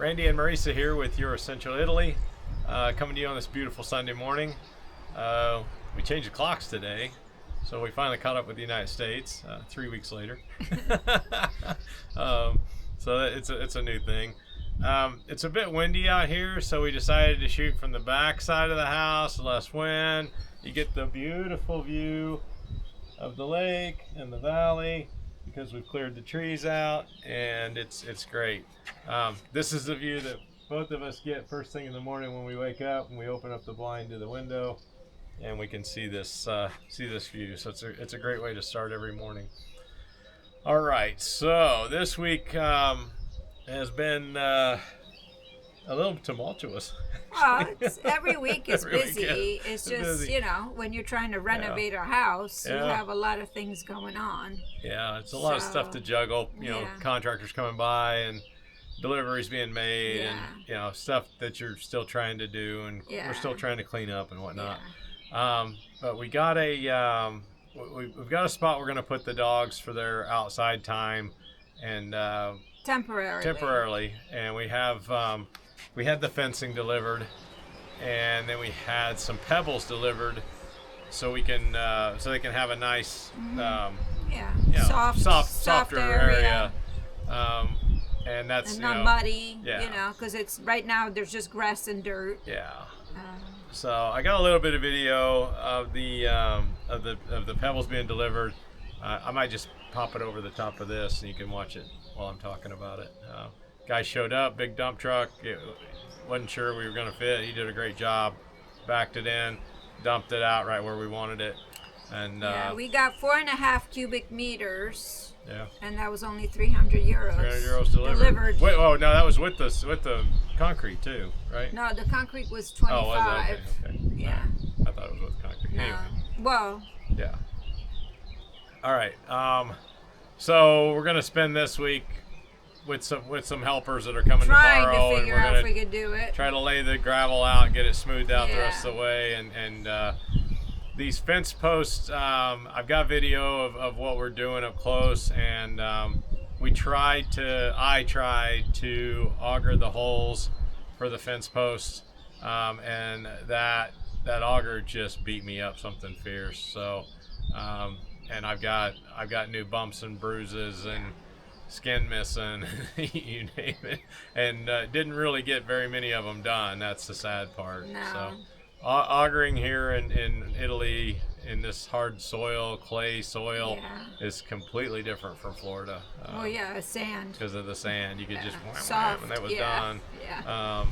Randy and Marisa here with Your Essential Italy, coming to you on this beautiful Sunday morning. We changed the clocks today, so we finally caught up with the United States 3 weeks later. So it's a new thing. It's a bit windy out here, so we decided to shoot from the back side of the house, less wind. You get the beautiful view of the lake and the valley because we've cleared the trees out, and it's great. This is the view that both of us get first thing in the morning when we wake up and we open up the blind to the window, and we can see this view. So it's a great way to start every morning. All right, so this week has been a little tumultuous. Well, every week is busy. Week, it's just, busy. When you're trying to renovate a house, you have a lot of things going on. Yeah, it's a lot of stuff to juggle. Contractors coming by and deliveries being made, and stuff that you're still trying to do, and we're still trying to clean up and whatnot. But we got we've got a spot we're going to put the dogs for their outside time, and temporarily, and we had the fencing delivered, and then we had some pebbles delivered, so we can so they can have a nice softer area. And that's not muddy, because it's right now there's just grass and dirt. So I got a little bit of video of the pebbles being delivered. I might just pop it over the top of this, and you can watch it while I'm talking about it. Guy showed up, big dump truck. Wasn't sure we were going to fit. He did a great job. Backed it in, dumped it out right where we wanted it, and we got 4.5 cubic meters. Yeah. And that was only 300 euros. 300 euros delivered. Wait, no, that was with the concrete too, right? No, the concrete was 25. Oh, was it? Okay. Yeah. I thought it was with concrete. No. Anyway. Well. Yeah. All right. So we're gonna spend this week with some helpers that are coming tomorrow, trying to figure out if we could do it. Try to lay the gravel out and get it smoothed out the rest of the way, and these fence posts, I've got video of what we're doing up close, and I tried to auger the holes for the fence posts, and that auger just beat me up something fierce. So, and I've got new bumps and bruises and skin missing, you name it, and didn't really get very many of them done. That's the sad part. No. So. Augering here in Italy in this hard soil, clay soil, is completely different from Florida. Sand. Because of the sand, you could just soft, when that was done. Yeah.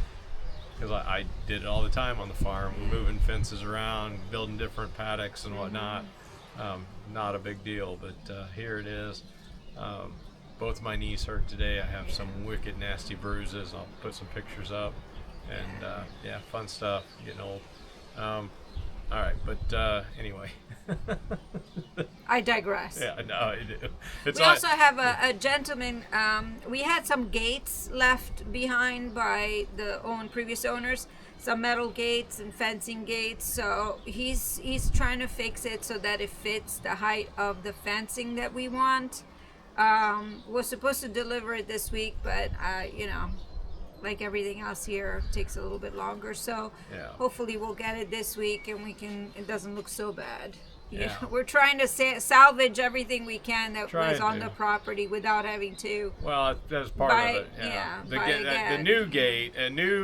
Because I did it all the time on the farm, moving fences around, building different paddocks and whatnot. Not a big deal, but here it is. Both my knees hurt today. I have some wicked nasty bruises. I'll put some pictures up. And fun stuff, getting old. All right, but anyway. I digress. Yeah, no, I do. We also have a gentleman. We had some gates left behind by the previous owners, some metal gates and fencing gates. So he's trying to fix it so that it fits the height of the fencing that we want. We're supposed to deliver it this week, but like everything else here, takes a little bit longer. So hopefully we'll get it this week, and it doesn't look so bad. We're trying to salvage everything we can that was on the property without having to. Well, that's part of it. The new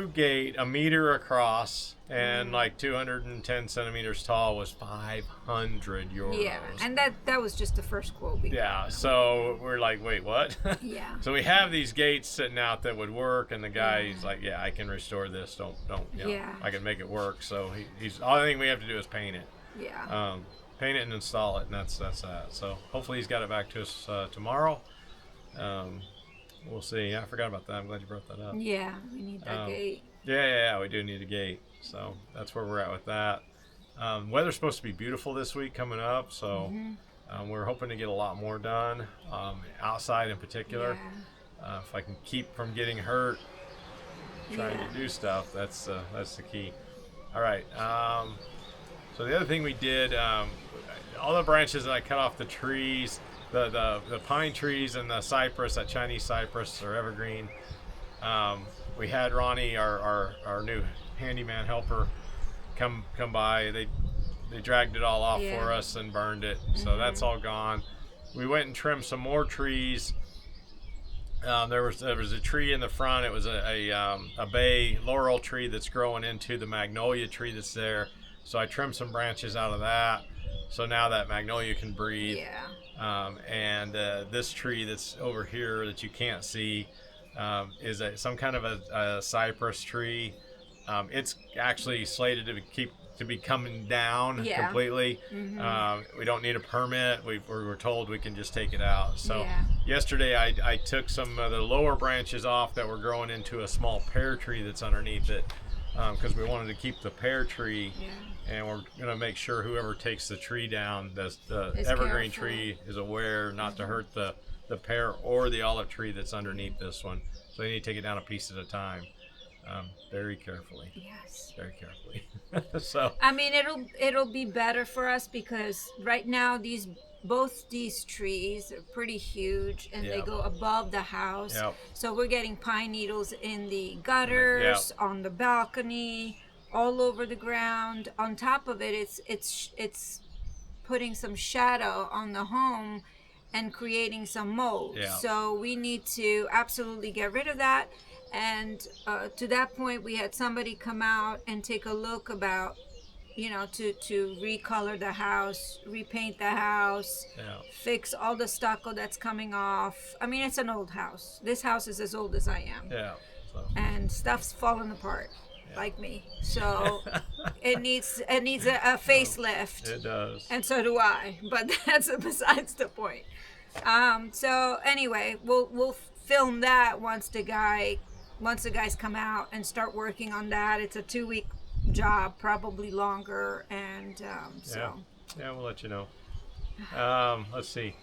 gate, a meter across and like 210 centimeters tall, was 500 euros. Yeah, and that was just the first quote we got. So we're like, wait, what? Yeah. So we have these gates sitting out that would work, and the guy's like, I can restore this. Don't. I can make it work. So he's all I think we have to do is paint it. Yeah. Paint it and install it, and that's that. So hopefully he's got it back to us tomorrow. We'll see. I forgot about that. I'm glad you brought that up. Yeah, we need that gate. Yeah, we do need a gate. So that's where we're at with that. Weather's supposed to be beautiful this week coming up, so we're hoping to get a lot more done, outside in particular. If I can keep from getting hurt trying to do stuff, that's the key. All right. So the other thing we did, all the branches that I cut off the trees, the pine trees and the cypress, that Chinese cypress or evergreen, we had Ronnie, our new handyman helper, come by. They dragged it all off for us and burned it. So that's all gone. We went and trimmed some more trees. There was a tree in the front. It was a bay laurel tree that's growing into the magnolia tree that's there. So I trimmed some branches out of that. So now that magnolia can breathe. Yeah. And this tree that's over here that you can't see is some kind of a cypress tree. It's actually slated to be coming down completely. We don't need a permit. We were told we can just take it out. So yesterday I took some of the lower branches off that were growing into a small pear tree that's underneath it, because we wanted to keep the pear tree. And we're going to make sure whoever takes the tree down, the evergreen tree, is aware not to hurt the pear or the olive tree that's underneath this one. So they need to take it down a piece at a time, very carefully. Yes. Very carefully. So I mean, it'll be better for us because right now both these trees are pretty huge and they go above the house. So we're getting pine needles in the gutters, on the balcony, all over the ground. On top of it, it's putting some shadow on the home and creating some mold. So we need to absolutely get rid of that. And to that point, we had somebody come out and take a look about, to recolor the house, repaint the house, fix all the stucco that's coming off. I mean, it's an old house. This house is as old as I am. And stuff's falling apart. Like me, so it needs a facelift. It does, and so do I. But that's besides the point. So anyway, we'll film that once the guys come out and start working on that. It's a 2-week job, probably longer, and so we'll let you know. Let's see.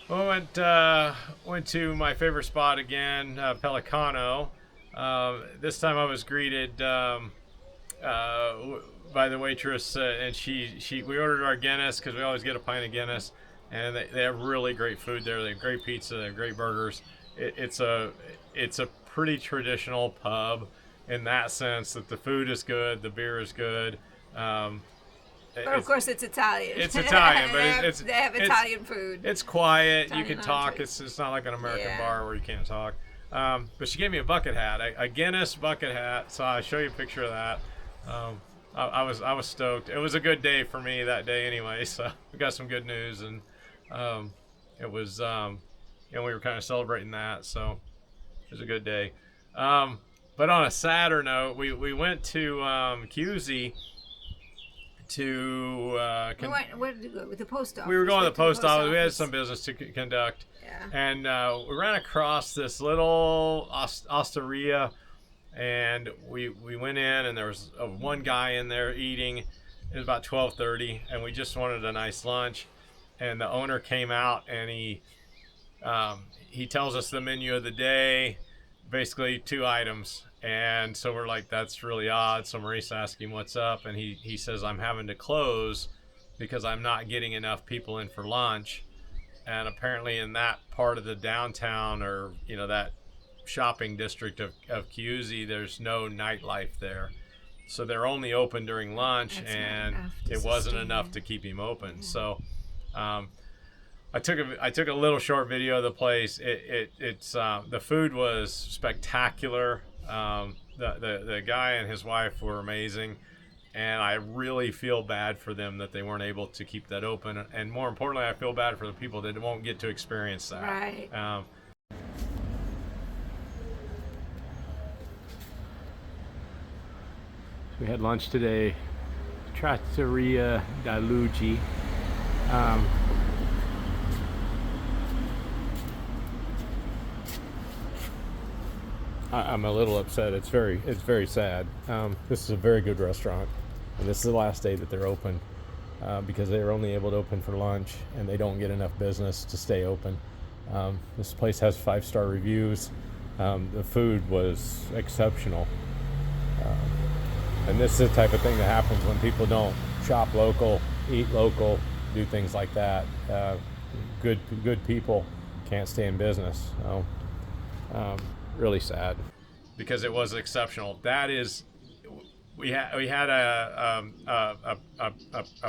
We went to my favorite spot again, Pelicano. This time I was greeted by the waitress, and we ordered our Guinness because we always get a pint of Guinness, and they have really great food there. They have great pizza, they have great burgers. It's a pretty traditional pub in that sense that the food is good, the beer is good. But of course, it's Italian. It's Italian, but they have Italian food. It's quiet. Italian you can talk. entrees. It's not like an American bar where you can't talk. But she gave me a bucket hat, a Guinness bucket hat. So I'll show you a picture of that. I was stoked. It was a good day for me that day anyway. So we got some good news, and it was we were kind of celebrating that. So it was a good day. But on a sadder note, we went to QZ to where did you go? With the post office. We were going to the post office. We had some business to conduct. And we ran across this little osteria, and we went in, and there was one guy in there eating. It was about 12:30, and we just wanted a nice lunch. And the owner came out, and he tells us the menu of the day, basically 2 items. And so we're like, that's really odd. So Maurice asked him what's up, and he says, I'm having to close because I'm not getting enough people in for lunch. And apparently in that part of the downtown, or that shopping district of QZ, there's no nightlife there. So they're only open during lunch, and it wasn't enough to keep him open. So I took a little short video of the place. It's the food was spectacular. The guy and his wife were amazing, and I really feel bad for them that they weren't able to keep that open. And more importantly, I feel bad for the people that won't get to experience that. Right. We had lunch today, Trattoria da Luigi. I'm a little upset. It's very sad. This is a very good restaurant, and this is the last day that they're open because they were only able to open for lunch, and they don't get enough business to stay open. This place has 5-star reviews. The food was exceptional, and this is the type of thing that happens when people don't shop local, eat local, do things like that. Good people can't stay in business. So, really sad. because it was exceptional. That is, we had a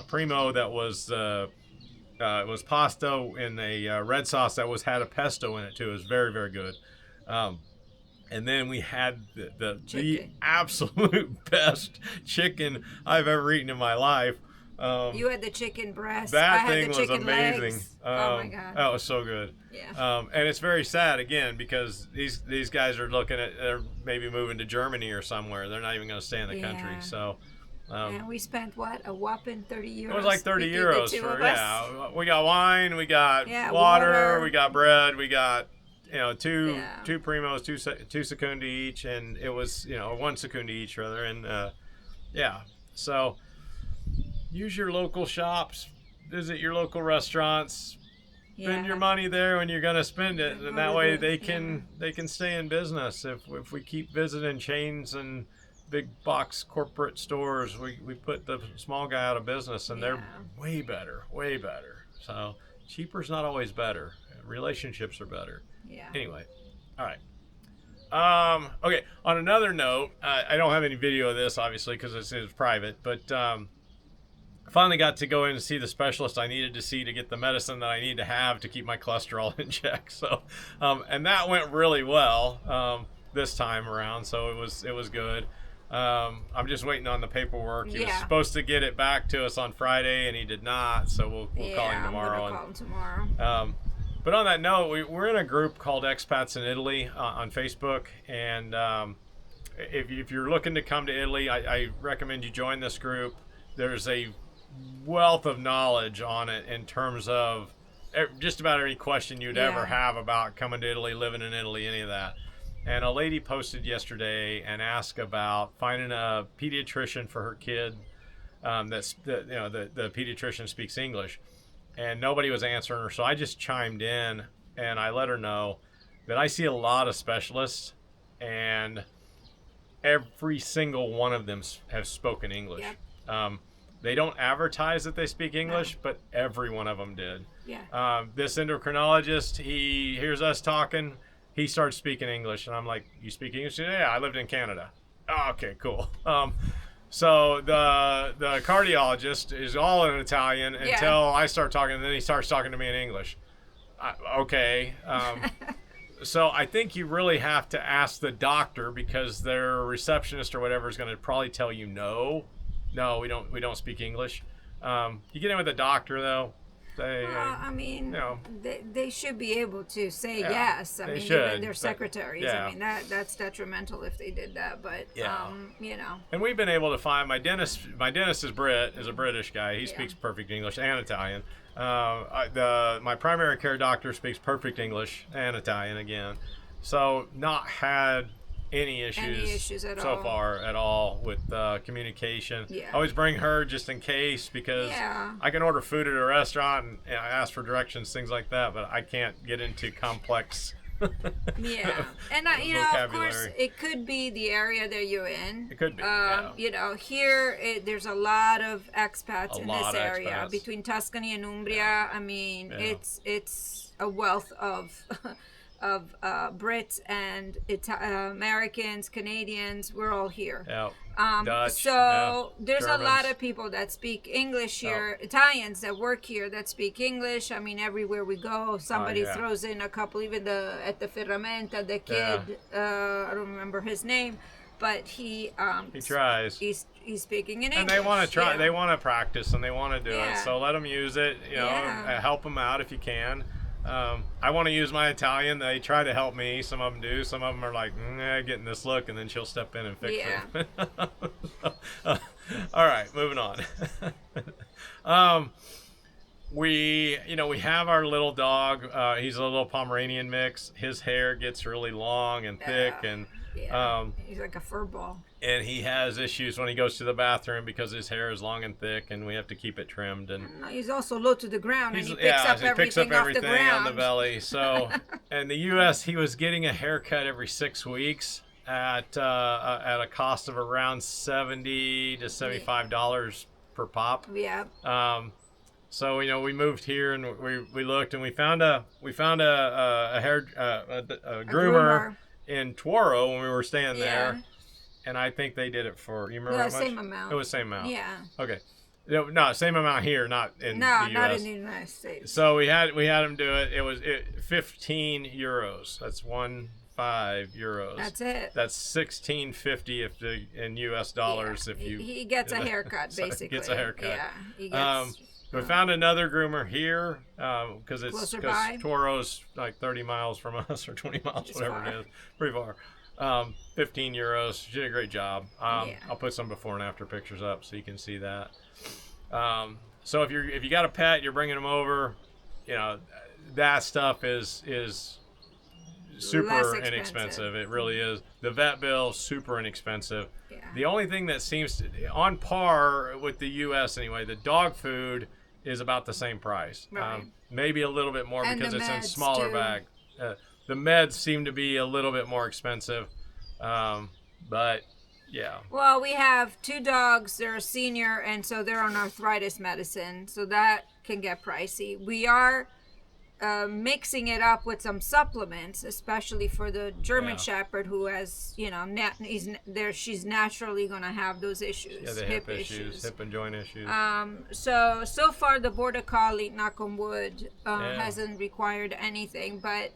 primo that was it was pasta in a red sauce that had a pesto in it too. It was very, very good. And then we had the absolute best chicken I've ever eaten in my life. You had the chicken breast. That I thing had the was chicken amazing. Legs. Oh my god. That was so good. Yeah. And it's very sad again because these guys are they're maybe moving to Germany or somewhere. They're not even going to stay in the country. So. And we spent a whopping 30 euros. It was like 30 euros for We got wine, we got water, we got bread, we got two primos, two secondi each, and it was one secondi each rather, and so. Use your local shops, visit your local restaurants, spend your money there when you're gonna spend it, and that way they can stay in business. If we keep visiting chains and big box corporate stores, we put the small guy out of business, and they're way better. So cheaper's not always better. Relationships are better. Yeah. Anyway, all right. Okay. On another note, I don't have any video of this obviously because it's private, but. Finally got to go in and see the specialist I needed to see to get the medicine that I need to have to keep my cholesterol in check. So, and that went really well this time around. So it was good. I'm just waiting on the paperwork. He was supposed to get it back to us on Friday, and he did not. So we'll call him tomorrow. I'm gonna call him tomorrow. But on that note, we're in a group called Expats in Italy on Facebook, and if you're looking to come to Italy, I recommend you join this group. There's a wealth of knowledge on it in terms of just about any question you'd ever have about coming to Italy, living in Italy, any of that. And a lady posted yesterday and asked about finding a pediatrician for her kid. The pediatrician speaks English, and nobody was answering her. So I just chimed in and I let her know that I see a lot of specialists, and every single one of them have spoken English. Yep. They don't advertise that they speak English, but every one of them did. Yeah. This endocrinologist, he hears us talking, he starts speaking English, and I'm like, "You speak English?" Yeah, I lived in Canada. Oh, okay, cool. So the cardiologist is all in Italian until I start talking, and then he starts talking to me in English. Okay. So I think you really have to ask the doctor, because their receptionist or whatever is going to probably tell you no, we don't speak English. You get in with a doctor though. I mean, they should be able to say yes. I mean, even their secretaries. I mean, that's detrimental if they did that. But And we've been able to find my dentist. My dentist is a British guy. He speaks perfect English and Italian. My primary care doctor speaks perfect English and Italian again. So not had any issues so far at all with communication. I always bring her just in case, because I can order food at a restaurant and I ask for directions, things like that, but I can't get into complex and of course it could be the area that you're in. It could be. Here there's a lot of expats in this area between Tuscany and Umbria. I mean, it's a wealth of Brits and Americans, Canadians. We're all here. Dutch, there's Germans. A lot of people that speak English here, Italians that work here that speak English. I mean, everywhere we go, somebody throws in a couple. Even at the Ferramenta, the kid, I don't remember his name, but he tries. He's speaking in English. And they want to try. They want to practice and they want to do it. So let them use it. Help them out if you can. I want to use my Italian. They try to help me. Some of them do. Some of them are like, getting this look, and then she'll step in and fix it. All right, moving on. We have our little dog. He's a little Pomeranian mix. His hair gets really long and thick, and he's like a fur ball. And he has issues when he goes to the bathroom because his hair is long and thick, and we have to keep it trimmed. And he's also low to the ground, and he picks up everything off the ground. On the belly. So, in the U.S., he was getting a haircut every 6 weeks at a cost of around $70 to $75 per pop. Yeah. So we moved here and we looked and we found a groomer in Toro when we were staying Yeah. there, and I think they did it for, you remember The how much? same amount. It was same amount. Yeah. Okay. No, same amount here, not in No, the U.S. not in the United States. So we had them do it. It was 15 euros. That's 15 euros. That's it. That's 16.50 in U.S. dollars. Yeah. If you he gets a haircut, so basically. gets a haircut. Yeah, he gets. We found another groomer here because Closer by? Toro's like 30 miles from us or 20 miles, whatever it is, pretty far. 15 euros. She did a great job. Yeah. I'll put some before and after pictures up so you can see that. So if you got a pet, you're bringing them over, you know, that stuff is super inexpensive. It really is. The vet bill, super inexpensive. Yeah. The only thing that seems to, on par with the U.S. anyway, the dog food is about the same price. Right. Maybe a little bit more And because the it's in meds, smaller too. bag. The meds seem to be a little bit more expensive, but yeah. Well, we have 2 dogs. They're a senior, and so they're on arthritis medicine, so that can get pricey. We are mixing it up with some supplements, especially for the German Yeah. Shepherd, who has, you know, she's naturally going to have those issues. Yeah, the hip issues, hip and joint issues. So far the Border Collie, knock on wood, Yeah. hasn't required anything, but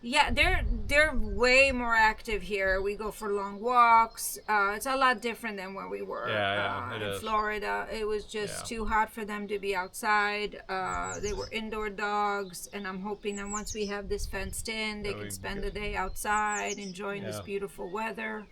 yeah, they're way more active here. We go for long walks. It's a lot different than where we were it in is. Florida. It was just too hot for them to be outside. They were indoor dogs, and I'm hoping that once we have this fenced in, they can spend the day outside enjoying this beautiful weather.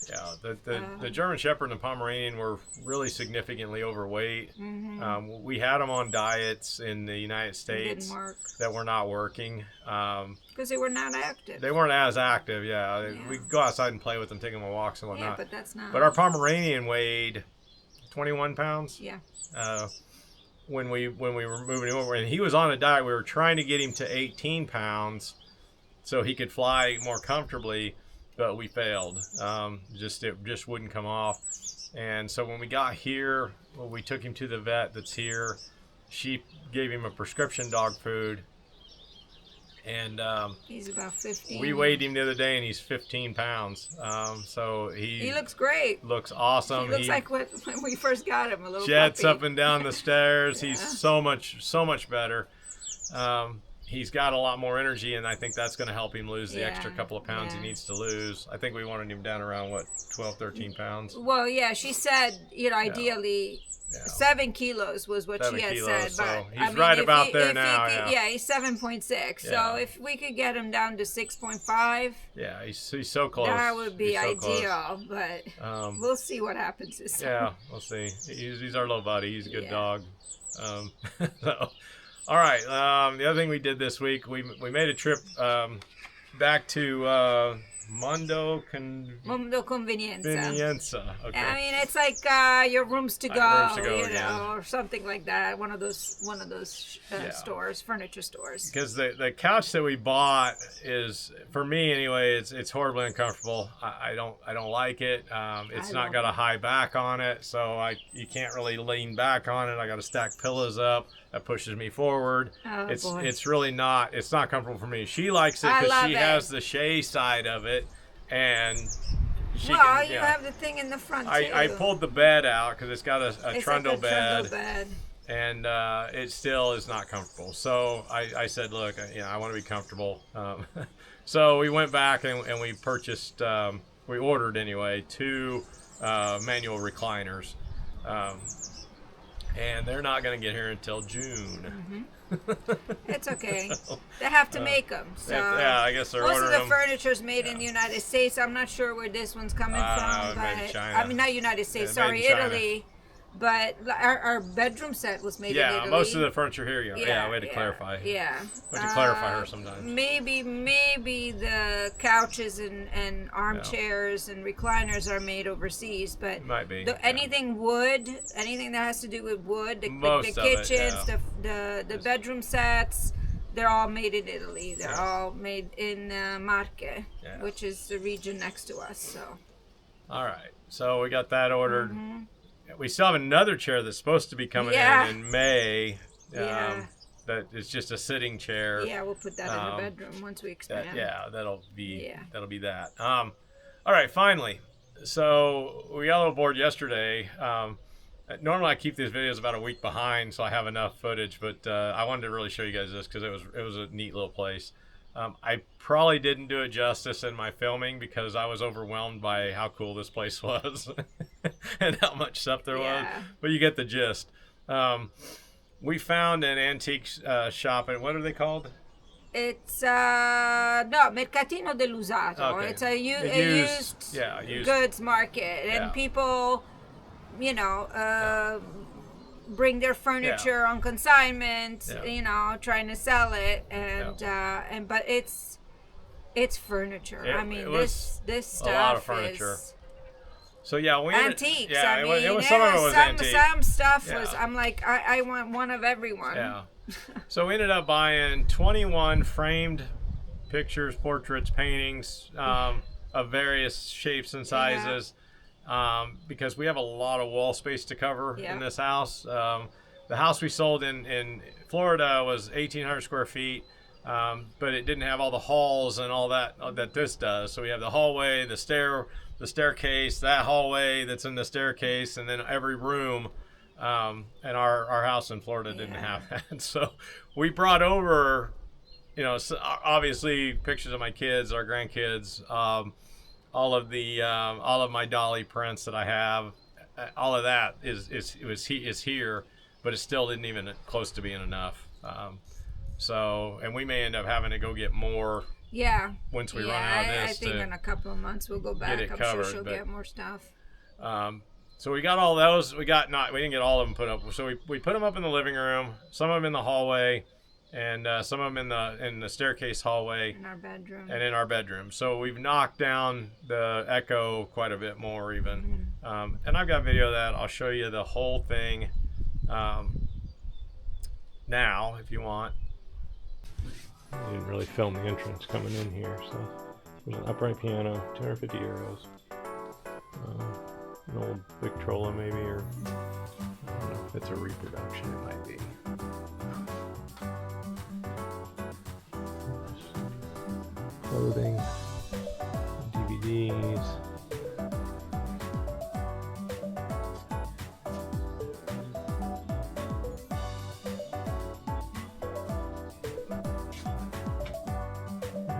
Yeah, the German Shepherd and the Pomeranian were really significantly overweight. Mm-hmm. We had them on diets in the United States Didn't work that were not working. because they were not active. They weren't as active, Yeah. We could go outside and play with them, take them on walks and Yeah, whatnot. but that's not. But our Pomeranian weighed 21 pounds. Yeah. When we were moving him over, and he was on a diet. We were trying to get him to 18 pounds so he could fly more comfortably, but we failed. It just wouldn't come off. And so when we got here, we took him to the vet that's here. She gave him a prescription dog food. And He's about 15. we weighed him the other day, and he's 15 pounds. So He looks great. looks awesome. He looks like when we first got him, a little jets puppy. up and down the stairs. Yeah. He's so much better. He's got a lot more energy, and I think that's going to help him lose the extra couple of pounds he needs to lose. I think we wanted him down around 12, 13 pounds. Well, yeah, she said, you know, ideally 7 kilos was what 7 she had kilos, said. so But he's I mean, right if about he- there if now, he could- yeah. he's 7.6. Yeah. So if we could get him down to 6.5, Yeah, he's so close. that would be He's so close. ideal. But we'll see what happens this time. Yeah, we'll see. He's our little buddy. He's a good Yeah. dog. So, all right. The other thing we did this week, we made a trip back to Mondo Mundo Convenienza. Okay. I mean, it's like your rooms to go, Rooms to go you again. know, or something like that. One of those stores, furniture stores. Because the couch that we bought is, for me anyway, it's horribly uncomfortable. I don't like it. It's not got a high back on it, so you can't really lean back on it. I got to stack pillows up. That pushes me forward. Oh, boy. It's really not. It's not comfortable for me. She likes it I because love she it. has the Shea side of it, and she Well, can. you Yeah. have the thing in the front too. I pulled the bed out because it's got a It's trundle like a bed. trundle bed. And it still is not comfortable. So I said, look, I want to be comfortable. So we went back and we purchased, we ordered anyway, 2 manual recliners. And they're not going to get here until June. It's okay. They have to make them. So Yeah, I guess they're most of ordering the them. furniture is made in the United States. I'm not sure where this one's coming from, maybe but China. I mean not United States. Yeah, Sorry, made in China. Italy. But our bedroom set was made in Italy. Most of the furniture here, we had to clarify. Yeah. We had to clarify her sometimes. Maybe the couches and armchairs and recliners are made overseas, but Might be. anything wood, anything that has to do with wood, the Most of it, kitchens, the bedroom sets, they're all made in Italy. They're all made in Marche, which is the region next to us. So. All right. So we got that ordered. We still have another chair that's supposed to be coming in May. that is just a sitting chair. Yeah, we'll put that in the bedroom once we expand. That'll be that. All right, finally. So we got a little bored yesterday. Normally I keep these videos about a week behind, so I have enough footage. But I wanted to really show you guys this because it was a neat little place. I probably didn't do it justice in my filming because I was overwhelmed by how cool this place was and how much stuff there was. But you get the gist. We found an antique shop, and what are they called? It's no, Mercatino dell'Usato. Okay. It's a used goods market, and people, you know, bring their furniture on consignment, you know, trying to sell it, and but it's furniture. I mean, this stuff a lot of furniture. is so we antiques. I mean, it was some of it was antique. Some stuff was. I'm like, I want one of everyone. Yeah. So we ended up buying 21 framed pictures, portraits, paintings of various shapes and sizes. Because we have a lot of wall space to cover in this house. The house we sold in Florida was 1,800 square feet, but it didn't have all the halls and all that this does. So we have the hallway, the staircase, that hallway that's in the staircase, and then every room. And our house in Florida didn't have that. So we brought over, you know, obviously pictures of my kids, our grandkids, all of my dolly prints that I have, all of that is here, but it still didn't even close to being enough. And we may end up having to go get more. Yeah. Once we run out of this, I think in a couple of months we'll go back. I'm sure she'll get more stuff. So we got all those. We didn't get all of them put up. So we put them up in the living room, some of them in the hallway, and some of them in the staircase hallway. In our bedroom. And in our bedroom. So we've knocked down the echo quite a bit more even. And I've got video of that. I'll show you the whole thing now if you want. I didn't really film the entrance coming in here. So there's an upright piano, 250 euros. An old Victrola maybe, or I don't know if it's a reproduction, it might be. Clothing, DVDs.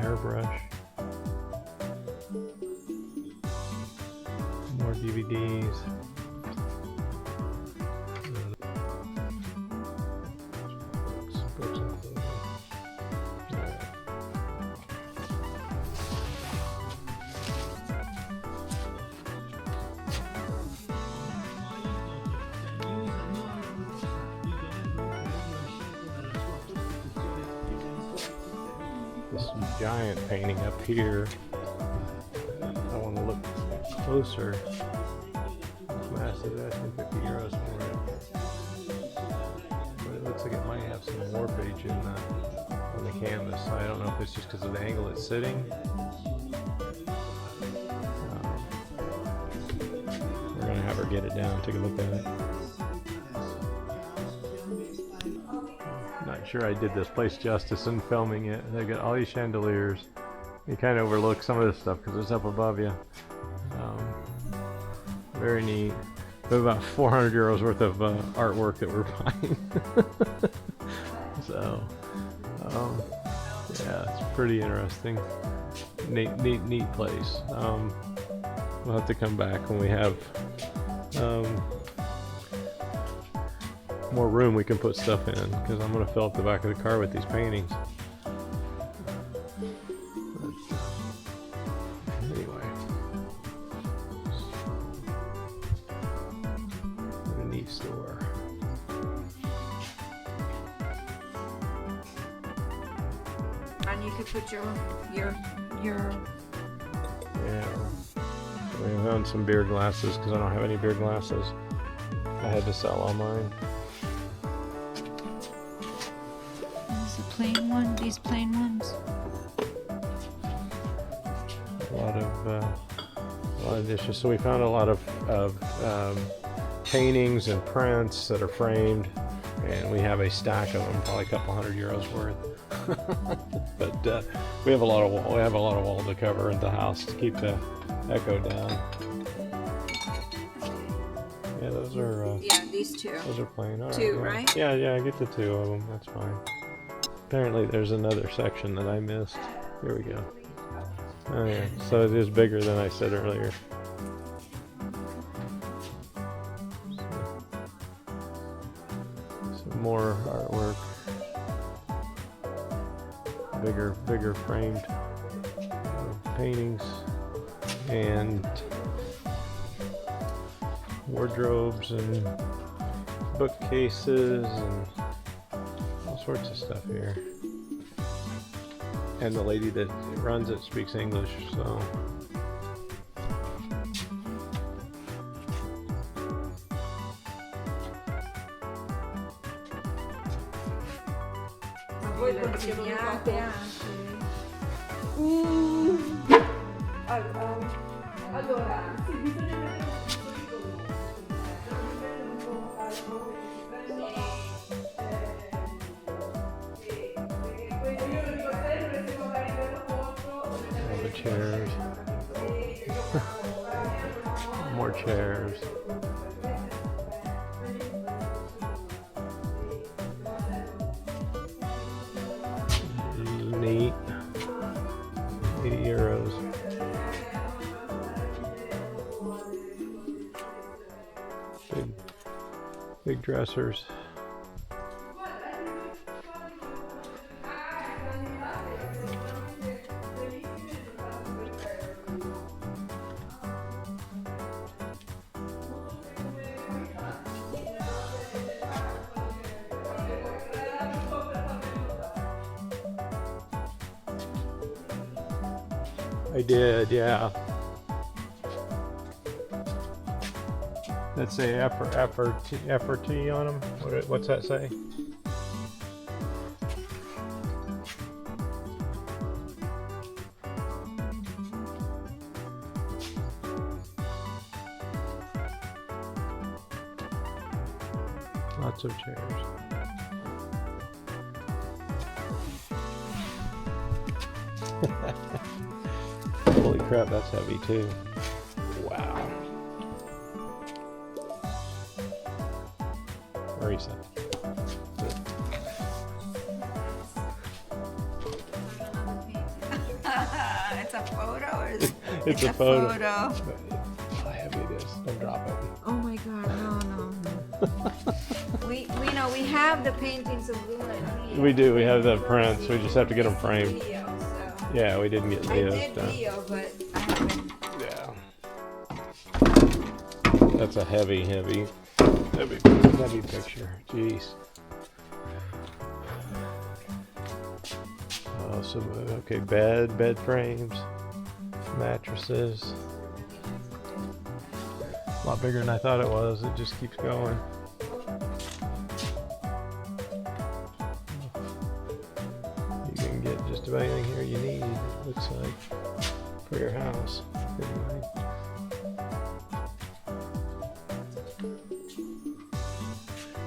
Airbrush. More DVDs. Books and clothing. This giant painting up here. I want to look closer. It's massive, asking 50 euros for it. But it looks like it might have some warpage on the canvas. I don't know if it's just because of the angle it's sitting. We're going to have her get it down, take a look at it. Not sure I did this place justice in filming it. They got all these chandeliers. You kind of overlook some of this stuff because it's up above you. Very neat. We have about 400 euros worth of artwork that we're buying. So, yeah, it's pretty interesting. Neat place. We'll have to come back when we have more room we can put stuff in, because I'm going to fill up the back of the car with these paintings. Anyway, what a neat store. And you could put your Yeah. So we found some beer glasses because I don't have any beer glasses. I had to sell all mine. Is the plain one? These plain ones? A lot of dishes. So we found a lot of paintings and prints that are framed. and we have a stack of them, probably a couple €100 worth. But we have a lot of wall to cover in the house to keep the echo down. Yeah, those are. Yeah, these two. Those are plain. All Two, right? right? Yeah, I get the 2 of them. That's fine. Apparently, there's another section that I missed. Here we go. Oh yeah, so it is bigger than I said earlier. Some more artwork. Bigger framed paintings and wardrobes and bookcases and all sorts of stuff here. And the lady that runs it speaks English, so. Voi consegnate anche. Allora, sì, bisogna mettere un piccolo all the chairs. More chairs. Neat. €80. Big dressers. I did, yeah. That say FRT on them? What's that say? Lots of chairs. Holy crap, that's heavy too. Wow. Marisa. It's a photo or is It's a photo. photo. How heavy it is. Don't drop it. Oh my god, no. we know we have the paintings of Luna and Leo. We do, we have the prints. We just have to get them framed. Leo, so. Yeah, we didn't get I Leo's did done. Leo, but I haven't. Yeah. That's a heavy picture. Jeez. Oh, so okay, bed frames, mattresses. A lot bigger than I thought it was. It just keeps going. You can get just about anything here you need, it looks like, for your house. Anyway.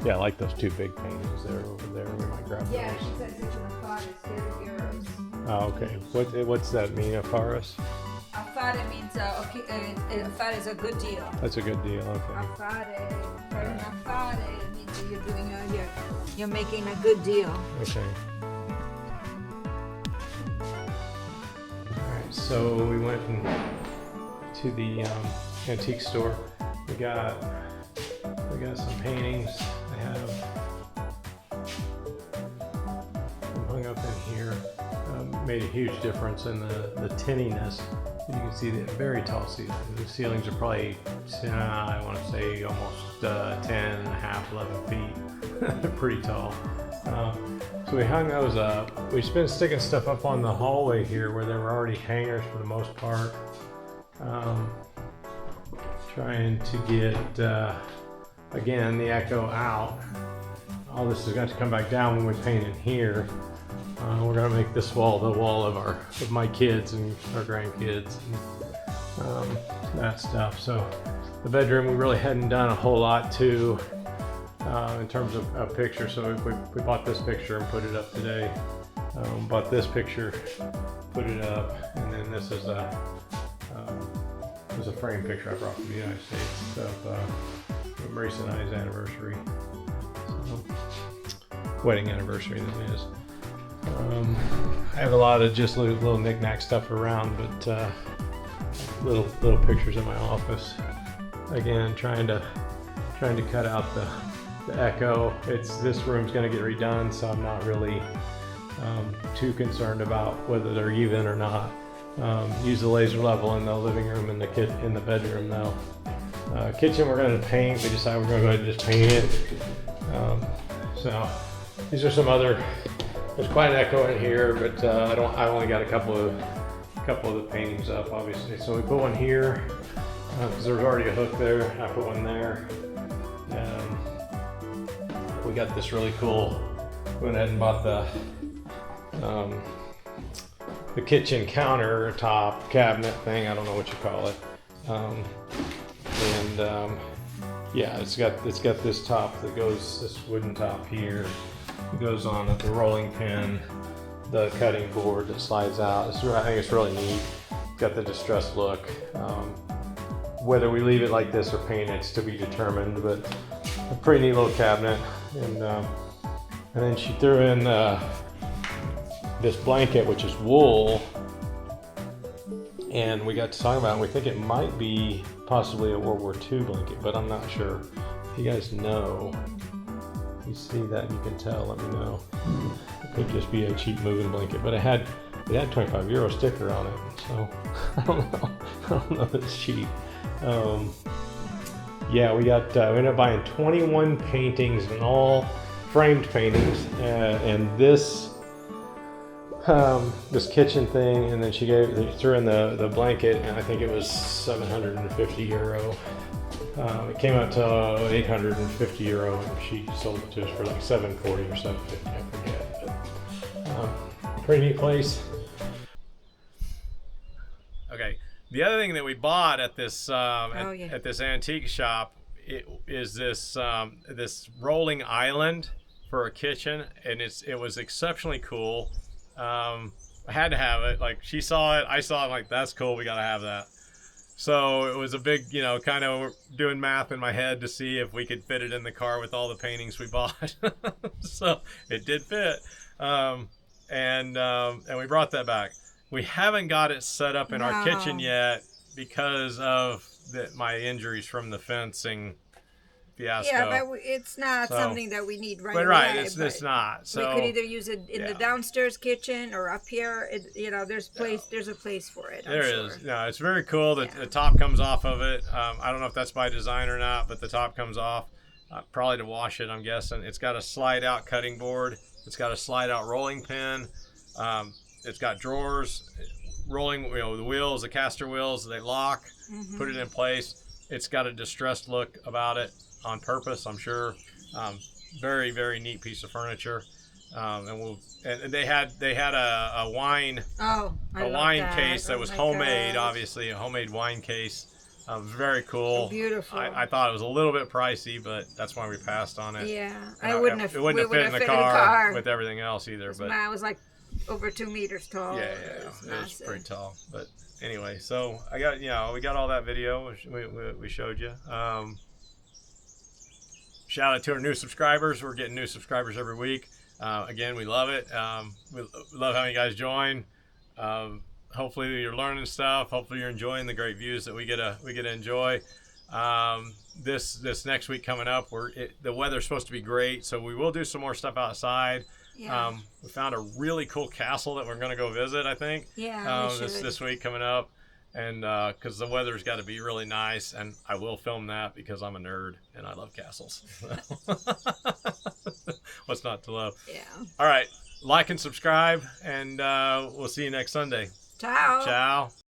Yeah, I like those 2 big paintings there over there. We might grab those. Yeah, she says it's an affaris, €30. Oh, okay. What's that mean, a forest? Affare means affare is a good deal. That's a good deal. Okay. Affare, for an affare means that you're doing you're making a good deal. Okay. All right. So we went to the antique store. We got some paintings. I have them hung up in here. Made a huge difference in the tinniness. You can see the very tall ceilings. The ceilings are probably, I want to say, almost 10 and a half, 11 feet. They're pretty tall. So we hung those up. We've been sticking stuff up on the hallway here where there were already hangers for the most part. Trying to get, again, the echo out. All this is going to come back down when we paint in here. We're going to make this wall the wall of my kids and our grandkids and that stuff. So the bedroom we really hadn't done a whole lot to. in terms of pictures. So we bought this picture and put it up today. Bought this picture, put it up, and then this is a frame picture I brought from the United States of Maurice and I's anniversary, so, wedding anniversary that is. I have a lot of just little knick-knack stuff around, but little pictures in my office. Again, trying to cut out the echo. This room's going to get redone, so I'm not really too concerned about whether they're even or not. Use the laser level in the living room and in the bedroom though. Kitchen we're going to paint. We decided we're going to go ahead and just paint it. So these are some other. There's quite an echo in here, but I only got a couple of the paintings up, obviously. So we put one here because there's already a hook there. I put one there. We got this really cool. We went ahead and bought the kitchen countertop cabinet thing. I don't know what you call it. Yeah, it's got this top that goes, this wooden top here. It goes on at the rolling pin, the cutting board that slides out. I think it's really neat. It's got the distressed look. Whether we leave it like this or paint it's to be determined, but a pretty neat little cabinet. And then she threw in this blanket, which is wool, and we got to talk about it. We think it might be possibly a World War II blanket, but I'm not sure. If you guys know, if you see that, you can tell, let me know. It could just be a cheap moving blanket, but it had €25 sticker on it, so I don't know if it's cheap. Yeah, we ended up buying 21 paintings, and all framed paintings, and this kitchen thing, and then she threw in the blanket, and I think it was €750. It came out to €850, and she sold it to us for like $740 or $750, I forget. But, pretty neat place. Okay, the other thing that we bought at this at this antique shop is this rolling island for a kitchen, and it was exceptionally cool. I had to have it. Like, she saw it, I saw it, like, that's cool, we gotta have that. So it was a big, kind of doing math in my head to see if we could fit it in the car with all the paintings we bought. So it did fit. And we brought that back. We haven't got it set up in our kitchen yet because of my injuries from the fencing fiasco. Yeah, but it's not something that we need right away. But right, it's not. So we could either use it in the downstairs kitchen or up here. There's a place for it. There is. No, it's very cool. The top comes off of it. I don't know if that's by design or not, but the top comes off. Probably to wash it, I'm guessing. It's got a slide out cutting board. It's got a slide out rolling pin. It's got drawers, rolling, the wheels, the caster wheels, they lock, put it in place. It's got a distressed look about it on purpose, I'm sure. Very, very neat piece of furniture. And they had a wine case that was homemade, obviously a homemade wine case. Very cool. Beautiful. I thought it was a little bit pricey, but that's why we passed on it. Yeah, it wouldn't have fit in the car with everything else either. But mine was like over 2 meters tall. Yeah, it was pretty tall. But anyway, so I got we got all that video we showed you. Shout out to our new subscribers. We're getting new subscribers every week. Again, we love it. We love having you guys join. Hopefully you're learning stuff. Hopefully you're enjoying the great views that we get to enjoy. This next week coming up, the weather's supposed to be great, so we will do some more stuff outside. Yeah. We found a really cool castle that we're going to go visit, I think. Yeah. This week coming up, and because the weather's got to be really nice, and I will film that because I'm a nerd and I love castles. What's not to love? Yeah. All right, like and subscribe, and we'll see you next Sunday. Ciao. Ciao.